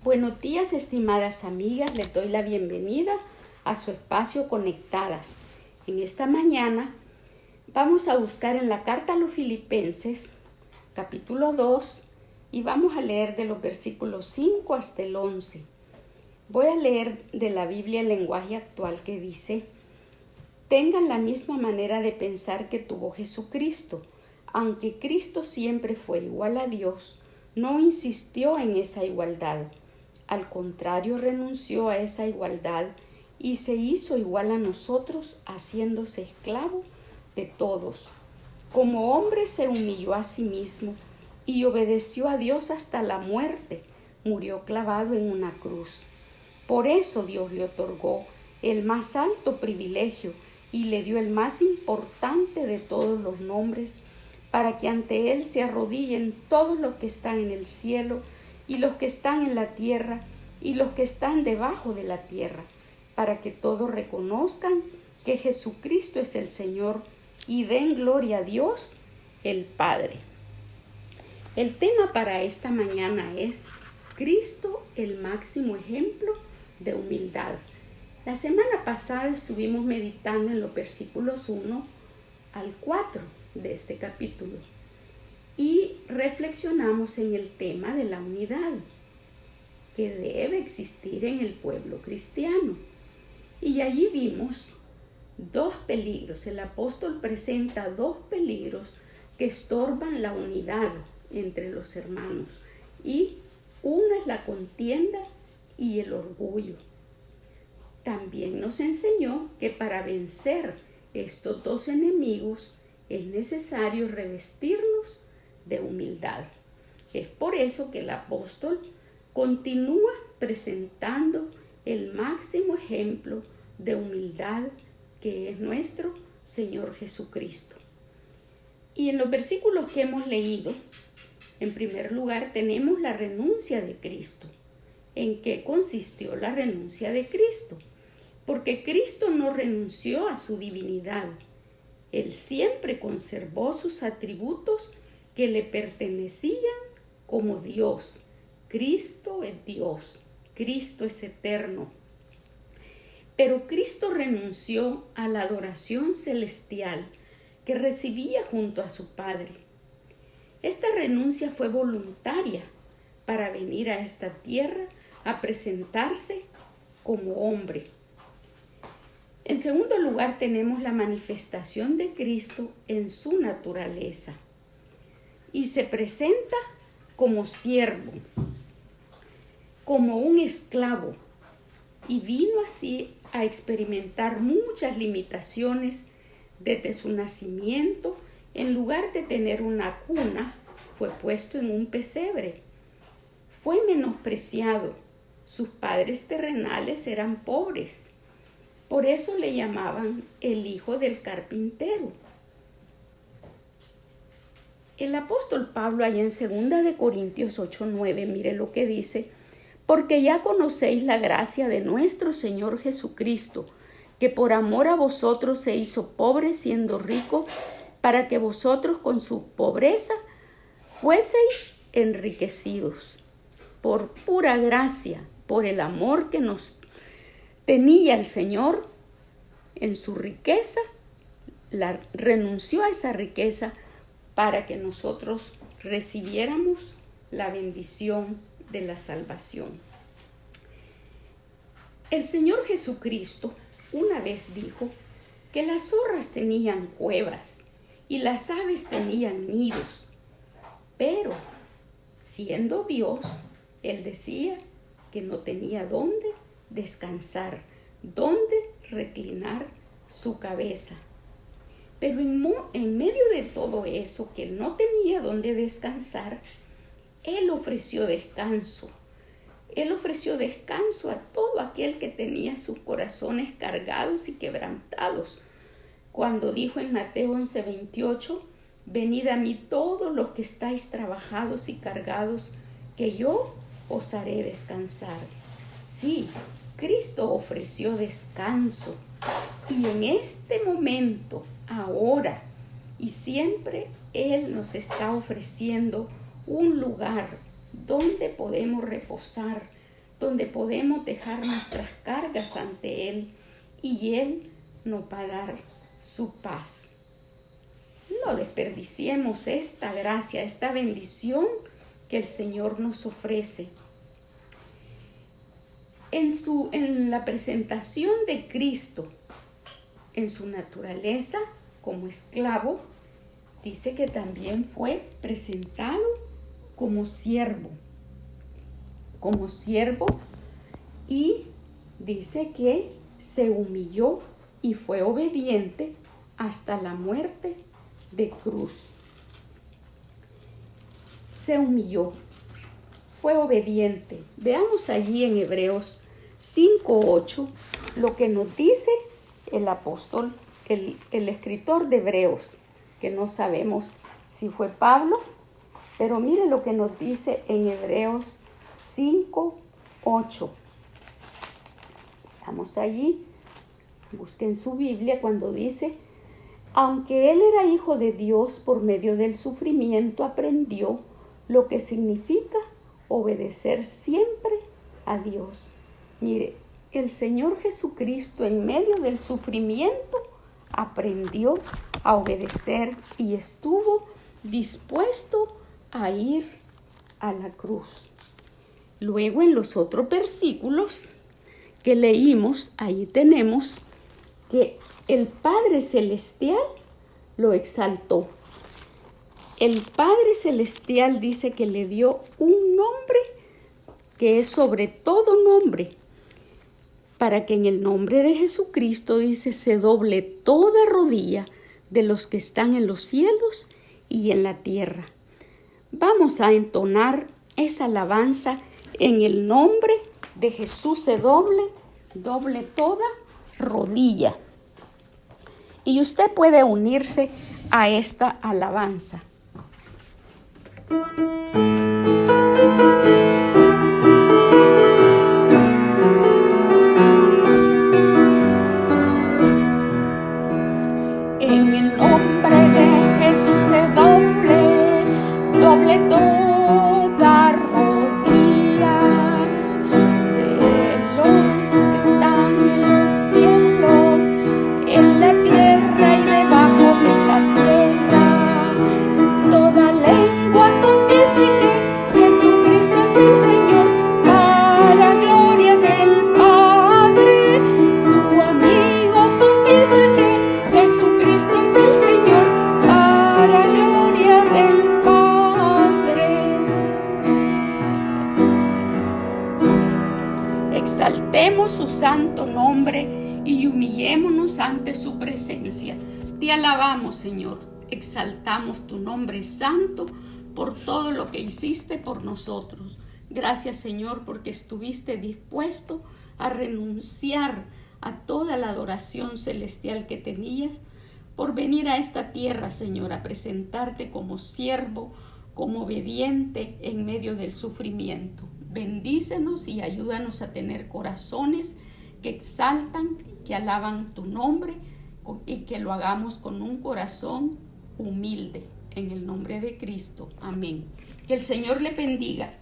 Buenos días, estimadas amigas. Les doy la bienvenida a su espacio Conectadas. En esta mañana vamos a buscar en la carta a los Filipenses, capítulo 2, y vamos a leer de los versículos 5 hasta el 11. Voy a leer de la Biblia el lenguaje actual que dice: tengan la misma manera de pensar que tuvo Jesucristo. Aunque Cristo siempre fue igual a Dios, no insistió en esa igualdad. Al contrario, renunció a esa igualdad y se hizo igual a nosotros, haciéndose esclavo de todos. Como hombre se humilló a sí mismo y obedeció a Dios hasta la muerte. Murió clavado en una cruz. Por eso Dios le otorgó el más alto privilegio y le dio el más importante de todos los nombres, para que ante Él se arrodillen todos los que están en el cielo y los que están en la tierra y los que están debajo de la tierra, para que todos reconozcan que Jesucristo es el Señor y den gloria a Dios el Padre. El tema para esta mañana es Cristo, el máximo ejemplo de humildad. La semana pasada estuvimos meditando en los versículos 1 al 4 de este capítulo y reflexionamos en el tema de la unidad que debe existir en el pueblo cristiano. Y allí vimos dos peligros. El apóstol presenta dos peligros que estorban la unidad entre los hermanos, y una es la contienda y el orgullo. También nos enseñó que para vencer estos dos enemigos es necesario revestirnos de humildad. Es por eso que el apóstol continúa presentando el máximo ejemplo de humildad, que es nuestro Señor Jesucristo. Y en los versículos que hemos leído, en primer lugar tenemos la renuncia de Cristo. ¿En qué consistió la renuncia de Cristo? Porque Cristo no renunció a su divinidad. Él siempre conservó sus atributos que le pertenecían como Dios. Cristo es Dios, Cristo es eterno. Pero Cristo renunció a la adoración celestial que recibía junto a su Padre. Esta renuncia fue voluntaria para venir a esta tierra a presentarse como hombre. En segundo lugar, tenemos la manifestación de Cristo en su naturaleza, y se presenta como siervo, como un esclavo, y vino así a experimentar muchas limitaciones desde su nacimiento. En lugar de tener una cuna, fue puesto en un pesebre. Fue menospreciado. Sus padres terrenales eran pobres. Por eso le llamaban el hijo del carpintero. El apóstol Pablo, allá en 2 Corintios 8:9, mire lo que dice: porque ya conocéis la gracia de nuestro Señor Jesucristo, que por amor a vosotros se hizo pobre siendo rico, para que vosotros con su pobreza fueseis enriquecidos. Por pura gracia, por el amor que nos tenía el Señor en su riqueza, renunció a esa riqueza para que nosotros recibiéramos la bendición de la salvación. El Señor Jesucristo una vez dijo que las zorras tenían cuevas y las aves tenían nidos, pero siendo Dios, Él decía que no tenía dónde descansar, dónde reclinar su cabeza. Pero en medio de todo eso, que no tenía dónde descansar, Él ofreció descanso. Él ofreció descanso a todo aquel que tenía sus corazones cargados y quebrantados, cuando dijo en Mateo 11:28, venid a mí todos los que estáis trabajados y cargados, que yo os haré descansar. Sí, Cristo ofreció descanso, y en este momento, ahora y siempre, Él nos está ofreciendo un lugar donde podemos reposar donde podemos dejar nuestras cargas ante Él y Él nos va a dar su paz. No desperdiciemos esta gracia, esta bendición que el Señor nos ofrece. En la presentación de Cristo, en su naturaleza como esclavo, dice que también fue presentado como siervo. Y dice que se humilló y fue obediente hasta la muerte de cruz. Se humilló, fue obediente. Veamos allí en Hebreos 5:8 lo que nos dice el apóstol, el escritor de Hebreos, que no sabemos si fue Pablo, pero mire lo que nos dice en Hebreos 5:8. Estamos allí, busquen su Biblia cuando dice: aunque él era hijo de Dios, por medio del sufrimiento aprendió lo que significa obedecer siempre a Dios. Mire, el Señor Jesucristo en medio del sufrimiento aprendió a obedecer y estuvo dispuesto a ir a la cruz. Luego en los otros versículos que leímos, ahí tenemos que el Padre Celestial lo exaltó. El Padre Celestial dice que le dio un nombre que es sobre todo nombre, para que en el nombre de Jesucristo, dice, se doble toda rodilla de los que están en los cielos y en la tierra. Vamos a entonar esa alabanza en el nombre de Jesús. Se doble toda rodilla. Y usted puede unirse a esta alabanza. En el nombre de Jesús se doble toda rodilla de los que están en los cielos, en la tierra y debajo de la tierra. Toda lengua confiese que Jesucristo es el Señor, para gloria del Padre. Tu amigo confiesa que Jesucristo es el Señor, para gloria del Padre. Exaltemos su santo nombre y humillémonos ante su presencia. Te alabamos, Señor. Exaltamos tu nombre santo por todo lo que hiciste por nosotros. Gracias, Señor, porque estuviste dispuesto a renunciar a toda la adoración celestial que tenías, por venir a esta tierra, Señor, a presentarte como siervo, como obediente en medio del sufrimiento. Bendícenos y ayúdanos a tener corazones que exaltan, que alaban tu nombre, y que lo hagamos con un corazón humilde. En el nombre de Cristo. Amén. Que el Señor le bendiga.